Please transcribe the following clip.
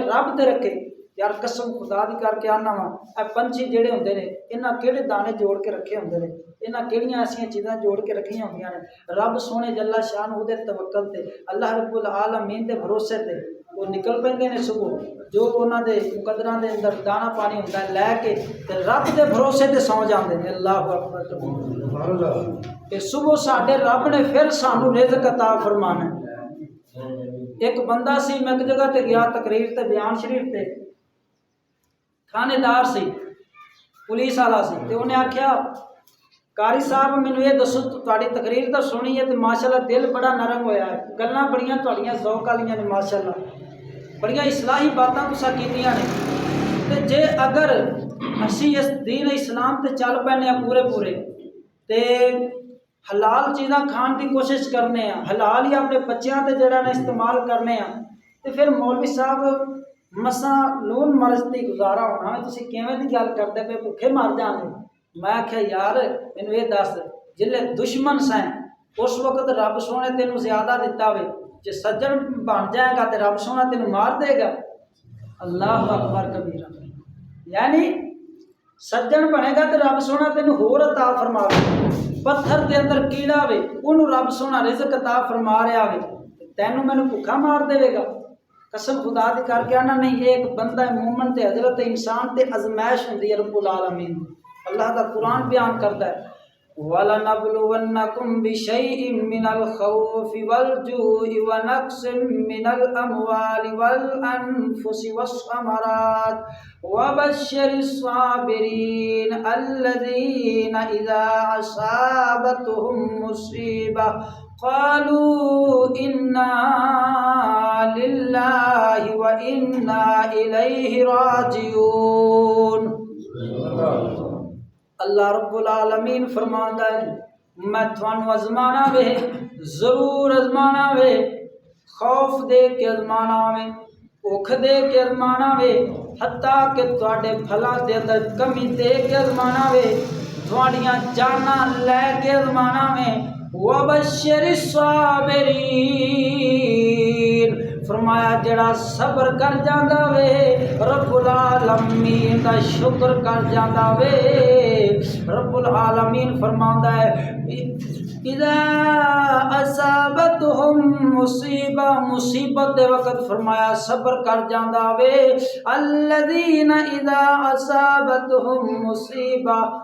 रब दे रखे यार कसम खुदा दी करके आना वा ए पंछी जेड़े होंदे ने इन्हां केड़े दाने जोड़ के रखे होंदे ने इन्हां केड़ियां ऐसियां चीज़ां जोड़ के रखियां होंदियां ने रब सोने जल्ला शान उहदे तवक्कल ते अल्लाह रब्बुल आलमीन दे भरोसे ते वो निकल पैंदे ने सुबह जो उन्हां दे मुकद्दरां दे अंदर दाना पानी हुंदा है लैके ते रब दे भरोसे ते सौ जांदे ने। अल्लाहु अकबर। ते सुबह साडे रब ने फिर सानू रिज़्क अता फरमाना। एक बंदा सी मैं एक जगह ते गया तकरीर ते बयान शरीफ ते थानेदार सी पुलिस वाला सी ते उन्हें आख्या कारी साहब मैनू ये दसो तुहाडी तकरीर तो सुनी है तो माशाअल्लाह दिल बड़ा नरम होया है गल्लां बड़ियां तुहाडियां ज़ौक वालियां ने माशाअल्लाह बड़ियां इस्लाही बातां तुसां कीतियां ने ते जे अगर असी इस दीन इस्लाम ते चल पैने पूरे पूरे ते हलाल चीज़ां खाण की कोशिश करने हलाल ही अपने बच्चों ते जड़ा ने इस्तेमाल करने तो फिर मौलवी साहब मसा लून मरज की गुजारा होना तुसीं किवें दी गल करदे पे भुखे मर जाओगे। मैं आख्या यार मैनू ये दस जिले दुश्मन सैं उस वक्त रब सोने तेनू ज्यादा दिता वे जे सज्जन बन जाएगा तो रब सोना तेनू मार देगा। अल्लाह अकबर कबीरा यानी सज्जन बनेगा तो रब सोना तेनू होर अता फरमावे। पत्थर के अंदर कीड़ा वे उन्होंने रब सोना रिज़्क अता फरमा रहा वे तेनू मैनू भुखा मार देगा। कसम खुदा दी करके आना नहीं एक बंदा मोमन ते हजरत इंसान ते अजमैश हुंदी है रब्बुल आलमीन। अल्लाह का कुरान बयान करता है वलनबलुवन्नकुम बिशैइन मिनल खौफि वल जूइ व नक्सिम मिनल अमवालि वल अनफुसि वस्समरात व बश्शिरिस साबिरीन अल्लज़ीना इज़ा असाबतहुम मुसीबा क़ालू इन्ना लिल्लाहि व इन्ना इलैहि राजिऊन। अल्लाह रब्बुल आलमीन फरमांदा है मैं थानू अजमाना वे जरूर अजमाना वे खौफ दे के अजमाना वे भुख दे के अजमाना वे हत्ता कि तुहाडे फलां दे अंदर कमी दे के अजमाना वे तुहाडियां जाना लै के अजमाना वे वबश्शिरिस साबिरीन फरमाया जड़ा सब्र कर जांदा वे रब्बुल आलमीन दा शुक्र कर जांदा वे। रब्बुल आलमीन फरमांदा है इज़ा असाबतहुम मुसीबा मुसीबत दे वक्त फरमाया सब्र कर जांदा वे अल्लज़ीना इज़ा असाबतहुम मुसीबा